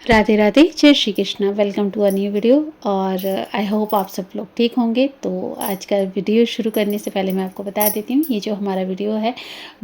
राधे राधे, जय Shri Krishna. Welcome to a new video. और I hope आप सब लोग ठीक होंगे। तो आज का वीडियो शुरू करने से पहले मैं आपको बता देती हूँ, ये जो हमारा वीडियो है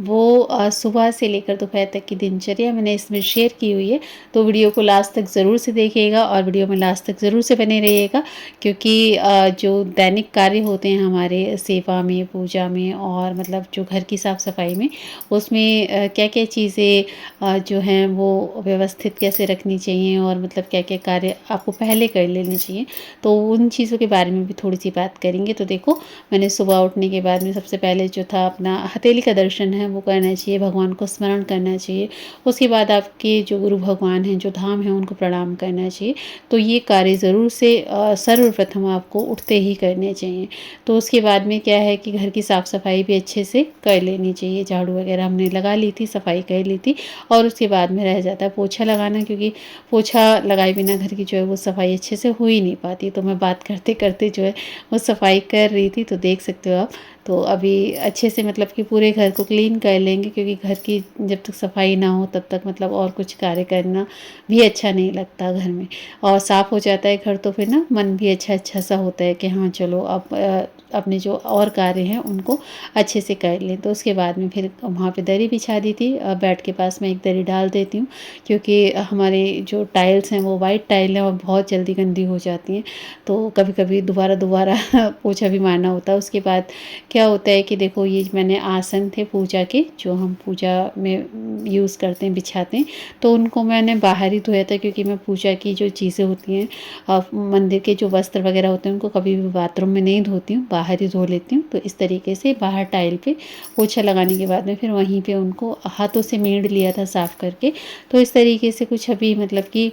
वो सुबह से लेकर दोपहर तक की दिनचर्या मैंने इसमें शेयर की हुई है। तो वीडियो को लास्ट तक ज़रूर से देखिएगा और वीडियो में लास्ट तक ज़रूर से बने रहिएगा, क्योंकि जो दैनिक कार्य होते हैं हमारे सेवा में, पूजा में और मतलब जो घर की साफ़ सफाई में, उसमें क्या क्या चीज़ें जो हैं वो व्यवस्थित कैसे रखनी चाहिए और मतलब क्या क्या कार्य आपको पहले कर लेने चाहिए, तो उन चीज़ों के बारे में भी थोड़ी सी बात करेंगे। तो देखो, मैंने सुबह उठने के बाद में सबसे पहले जो था अपना हथेली का दर्शन है वो करना चाहिए, भगवान को स्मरण करना चाहिए। उसके बाद आपके जो गुरु भगवान हैं, जो धाम हैं, उनको प्रणाम करना चाहिए। तो ये कार्य ज़रूर से सर्वप्रथम आपको उठते ही करने चाहिए। तो उसके बाद में क्या है कि घर की साफ़ सफाई भी अच्छे से कर लेनी चाहिए। झाड़ू वगैरह हमने लगा ली थी, सफाई कर ली थी और उसके बाद में रह जाता है पोछा लगाना, क्योंकि पोछा लगाए बिना घर की जो है वो सफाई अच्छे से हो ही नहीं पाती। तो मैं बात करते करते जो है वो सफाई कर रही थी, तो देख सकते हो आप। तो अभी अच्छे से मतलब कि पूरे घर को क्लीन कर लेंगे, क्योंकि घर की जब तक सफाई ना हो तब तक मतलब और कुछ कार्य करना भी अच्छा नहीं लगता घर में। और साफ़ हो जाता है घर तो फिर ना मन भी अच्छा अच्छा सा होता है कि हाँ चलो अब अपने जो और कार्य हैं उनको अच्छे से कर लें। तो उसके बाद में फिर वहाँ पे दरी बिछा दी थी। बेड के पास मैं एक दरी डाल देती हूँ, क्योंकि हमारे जो टाइल्स हैं वो वाइट टाइल हैं और बहुत जल्दी गंदी हो जाती हैं। तो कभी कभी दोबारा दोबारा पोछा भी मारना होता है। उसके बाद क्या होता है कि देखो, ये मैंने आसन थे पूजा के, जो हम पूजा में यूज़ करते हैं, बिछाते हैं, तो उनको मैंने बाहर ही धोया था, क्योंकि मैं पूजा की जो चीज़ें होती हैं, मंदिर के जो वस्त्र वगैरह होते हैं, उनको कभी भी बाथरूम में नहीं धोती हूँ, बाहर ही धो लेती हूँ। तो इस तरीके से बाहर टाइल पे पोछा लगाने के बाद में फिर वहीं पे उनको हाथों से मेड़ लिया था साफ़ करके। तो इस तरीके से कुछ अभी मतलब कि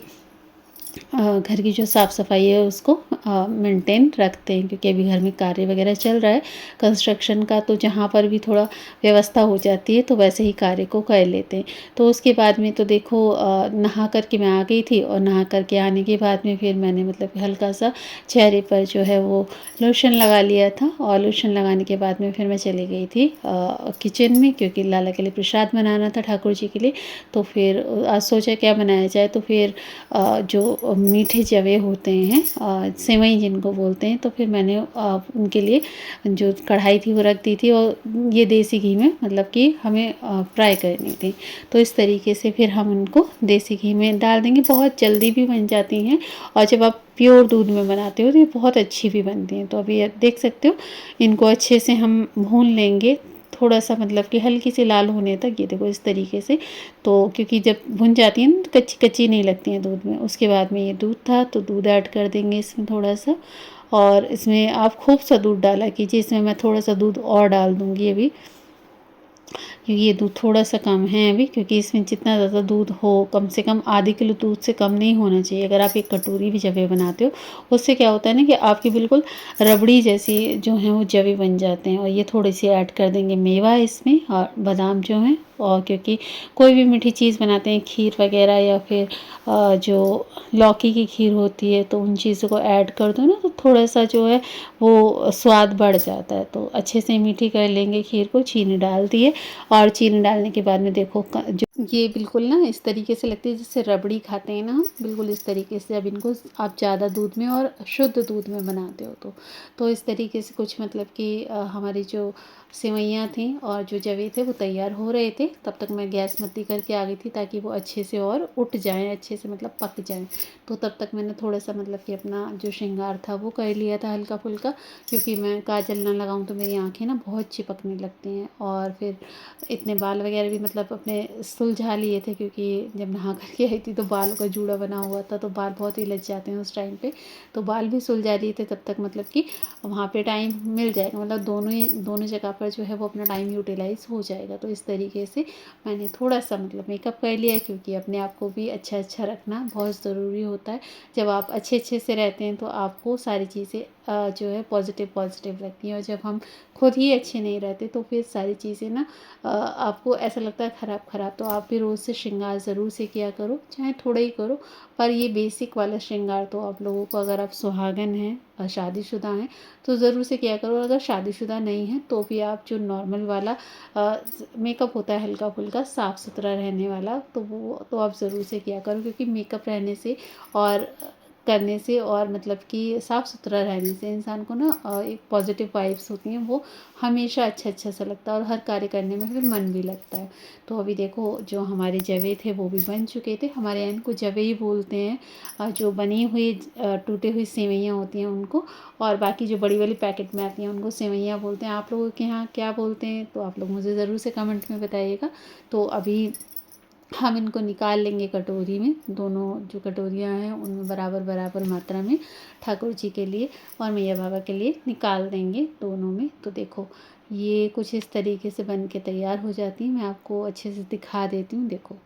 घर की जो साफ़ सफाई है उसको मेंटेन रखते हैं, क्योंकि अभी घर में कार्य वगैरह चल रहा है कंस्ट्रक्शन का। तो जहाँ पर भी थोड़ा व्यवस्था हो जाती है तो वैसे ही कार्य को कर लेते हैं। तो उसके बाद में तो देखो, नहा कर के मैं आ गई थी और नहा कर के आने के बाद में फिर मैंने मतलब कि हल्का सा चेहरे पर जो है वो लोशन लगा लिया था। और लोशन लगाने के बाद में फिर मैं चली गई थी किचन में, क्योंकि लाला के लिए प्रसाद बनाना था, ठाकुर जी के लिए। तो फिर आज सोचा क्या बनाया जाए, तो फिर जो मीठे जवे होते हैं, सेवई जिनको बोलते हैं, तो फिर मैंने उनके लिए जो कढ़ाई थी वो रख दी थी, और ये देसी घी में मतलब कि हमें फ्राई करनी थी। तो इस तरीके से फिर हम उनको देसी घी में डाल देंगे, बहुत जल्दी भी बन जाती हैं। और जब आप प्योर दूध में बनाते हो तो ये बहुत अच्छी भी बनती हैं। तो अभी देख सकते हो, इनको अच्छे से हम भून लेंगे, थोड़ा सा मतलब कि हल्की सी लाल होने तक। ये देखो इस तरीके से। तो क्योंकि जब भुन जाती है ना तो कच्ची कच्ची नहीं लगती हैं दूध में। उसके बाद में ये दूध था तो दूध ऐड कर देंगे इसमें थोड़ा सा। और इसमें आप खूब सा दूध डाला कीजिए, इसमें मैं थोड़ा सा दूध और डाल दूँगी अभी, क्योंकि ये दूध थोड़ा सा कम है अभी, क्योंकि इसमें जितना ज़्यादा दूध हो, कम से कम आधे किलो दूध से कम नहीं होना चाहिए। अगर आप एक कटोरी भी जवे बनाते हो, उससे क्या होता है ना कि आपकी बिल्कुल रबड़ी जैसी जो है वो जवे बन जाते हैं। और ये थोड़ी सी ऐड कर देंगे मेवा इसमें, और बादाम जो हैं। और क्योंकि कोई भी मीठी चीज़ बनाते हैं, खीर वगैरह या फिर जो लौकी की खीर होती है, तो उन चीज़ों को ऐड कर दो ना, तो थोड़ा सा जो है वो स्वाद बढ़ जाता है। तो अच्छे से मीठी कर लेंगे खीर को, चीनी डाल दिए। और चीनी डालने के बाद में देखो, जो ये बिल्कुल ना इस तरीके से लगती है जैसे रबड़ी खाते हैं ना हम, बिल्कुल इस तरीके से। अब इनको आप ज़्यादा दूध में और शुद्ध दूध में बनाते हो तो इस तरीके से कुछ मतलब कि हमारी जो सेवइयाँ थी और जो जवे थे वो तैयार हो रहे थे। तब तक मैं गैस मद्दी करके आ गई थी, ताकि वो अच्छे से और उठ जाएँ, अच्छे से मतलब पक जाएँ। तो तब तक मैंने थोड़ा सा मतलब कि अपना जो श्रृंगार था वो कर लिया था हल्का फुल्का, क्योंकि मैं काजल ना लगाऊं तो मेरी आंखें ना बहुत चिपकने लगती हैं। और फिर इतने बाल वगैरह भी मतलब अपने सुलझा लिए थे, क्योंकि जब नहा करके आई थी तो बालों का जूड़ा बना हुआ था, तो बाल बहुत ही लग जाते हैं उस टाइम पे। तो बाल भी सुलझा लिए थे तब तक, मतलब कि वहाँ पे टाइम मिल जाएगा, मतलब दोनों जगह पर जो है वो अपना टाइम यूटिलाइज हो जाएगा। तो इस तरीके से मैंने थोड़ा सा मतलब मेकअप कर लिया, क्योंकि अपने आप को भी अच्छा अच्छा रखना बहुत ज़रूरी होता है। जब आप अच्छे अच्छे से रहते हैं तो आपको सारी चीज़ें जो है पॉजिटिव पॉजिटिव लगती हैं। और जब हम खुद ही अच्छे नहीं रहते तो फिर सारी चीज़ें ना आपको ऐसा लगता है ख़राब ख़राब। तो आप भी रोज़ से श्रृंगार ज़रूर से किया करो, चाहे थोड़ा ही करो, पर ये बेसिक वाला श्रृंगार तो आप लोगों को, अगर आप सुहागन हैं और शादीशुदा हैं तो ज़रूर से किया करो। अगर शादीशुदा नहीं हैं तो भी आप जो नॉर्मल वाला मेकअप होता है हल्का फुल्का साफ़ सुथरा रहने वाला, तो वो तो आप ज़रूर से किया करो। क्योंकि मेकअप रहने से और करने से और मतलब कि साफ़ सुथरा रहने से इंसान को ना एक पॉजिटिव वाइब्स होती हैं, वो हमेशा अच्छा अच्छा सा लगता है और हर कार्य करने में फिर मन भी लगता है। तो अभी देखो जो हमारे जवे थे वो भी बन चुके थे। हमारे यहाँ इनको जवे ही बोलते हैं, जो बनी हुई टूटी हुई सेवइयाँ होती हैं उनको, और बाकी जो बड़ी वाली पैकेट में आती हैं उनको सेवइयाँ बोलते हैं। आप लोगों के यहाँ क्या बोलते हैं तो आप लोग मुझे ज़रूर से कमेंट में बताइएगा। तो अभी हम इनको निकाल लेंगे कटोरी में, दोनों जो कटोरियाँ हैं उनमें बराबर बराबर मात्रा में ठाकुर जी के लिए और मैया बाबा के लिए निकाल देंगे दोनों में। तो देखो ये कुछ इस तरीके से बन के तैयार हो जाती है। मैं आपको अच्छे से दिखा देती हूँ। देखो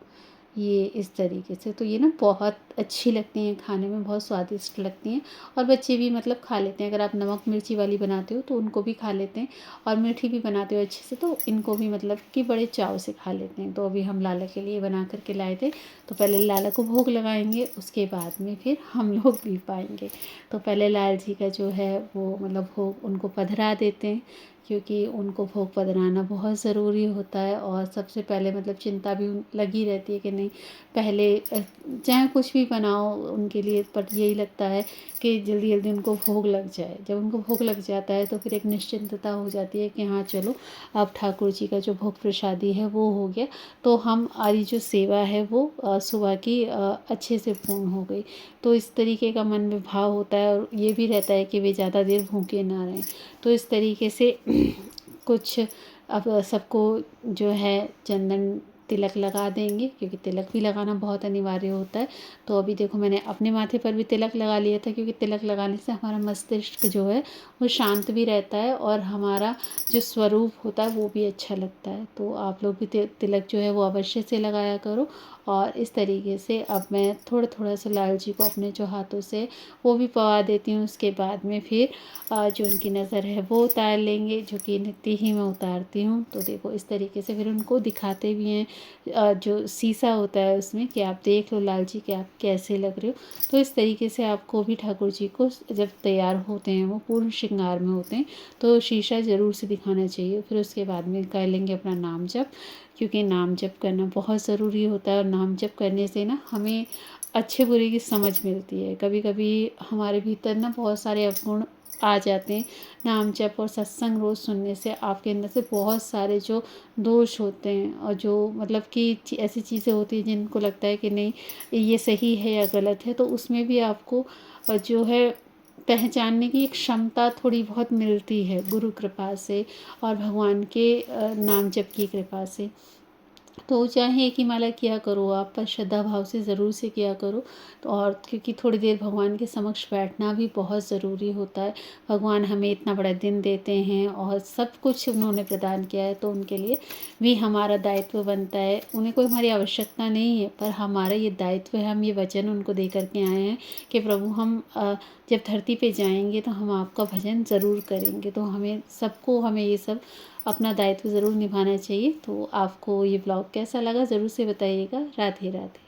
ये इस तरीके से, तो ये ना बहुत अच्छी लगती हैं खाने में, बहुत स्वादिष्ट लगती हैं और बच्चे भी मतलब खा लेते हैं। अगर आप नमक मिर्ची वाली बनाते हो तो उनको भी खा लेते हैं, और मीठी भी बनाते हो अच्छे से तो इनको भी मतलब कि बड़े चाव से खा लेते हैं। तो अभी हम लाला के लिए बना कर के लाए थे, तो पहले लाला को भोग लगाएंगे, उसके बाद में फिर हम लोग भी पाएंगे। तो पहले लाल जी का जो है वो मतलब भोग उनको पधरा देते हैं, क्योंकि उनको भोग पधराना बहुत ज़रूरी होता है। और सबसे पहले मतलब चिंता भी लगी रहती है कि नहीं पहले चाहे कुछ भी बनाओ उनके लिए, पर यही लगता है कि जल्दी जल्दी उनको भोग लग जाए। जब उनको भोग लग जाता है तो फिर एक निश्चिंतता हो जाती है कि हाँ चलो अब ठाकुर जी का जो भोग प्रसादी है वो हो गया, तो हमारी जो सेवा है वो सुबह की अच्छे से पूर्ण हो गई। तो इस तरीके का मन में भाव होता है, और ये भी रहता है कि वे ज़्यादा देर भूखे ना रहें। तो इस तरीके से कुछ अब सबको जो है चंदन तिलक लगा देंगे, क्योंकि तिलक भी लगाना बहुत अनिवार्य होता है। तो अभी देखो मैंने अपने माथे पर भी तिलक लगा लिया था, क्योंकि तिलक लगाने से हमारा मस्तिष्क जो है वो शांत भी रहता है और हमारा जो स्वरूप होता है वो भी अच्छा लगता है। तो आप लोग भी तिलक जो है वो अवश्य से लगाया करो। और इस तरीके से अब मैं थोड़ा थोड़ा सा लाल जी को अपने जो हाथों से वो भी पवा देती हूँ। उसके बाद में फिर जो उनकी नज़र है वो उतार लेंगे, जो कि नित्य ही मैं उतारती हूँ। तो देखो इस तरीके से फिर उनको दिखाते भी हैं, जो शीशा होता है उसमें, कि आप देख लो लाल जी कि आप कैसे लग रहे हो। तो इस तरीके से आपको भी ठाकुर जी को जब तैयार होते हैं, वो पूर्ण श्रृंगार में होते हैं, तो शीशा ज़रूर से दिखाना चाहिए। फिर उसके बाद में कर लेंगे अपना नाम जप, क्योंकि नाम जप करना बहुत ज़रूरी होता है। और नाम जप करने से ना हमें अच्छे बुरे की समझ मिलती है। कभी कभी हमारे भीतर ना बहुत सारे अवगुण आ जाते हैं। नाम जप और सत्संग रोज़ सुनने से आपके अंदर से बहुत सारे जो दोष होते हैं, और जो मतलब कि ऐसी चीज़ें होती हैं जिनको लगता है कि नहीं ये सही है या गलत है, तो उसमें भी आपको जो है पहचानने की एक क्षमता थोड़ी बहुत मिलती है गुरु कृपा से और भगवान के नाम जप की कृपा से। तो चाहे एक ही माला किया करो आप, पर श्रद्धा भाव से ज़रूर से किया करो। तो और क्योंकि थोड़ी देर भगवान के समक्ष बैठना भी बहुत ज़रूरी होता है। भगवान हमें इतना बड़ा दिन देते हैं और सब कुछ उन्होंने प्रदान किया है, तो उनके लिए भी हमारा दायित्व बनता है। उन्हें कोई हमारी आवश्यकता नहीं है, पर हमारा ये दायित्व है। हम ये वचन उनको दे करके आए हैं कि प्रभु हम जब धरती पे जाएंगे तो हम आपका भजन ज़रूर करेंगे। तो हमें ये सब अपना दायित्व ज़रूर निभाना चाहिए। तो आपको ये ब्लॉग कैसा लगा ज़रूर से बताइएगा। राधे राधे।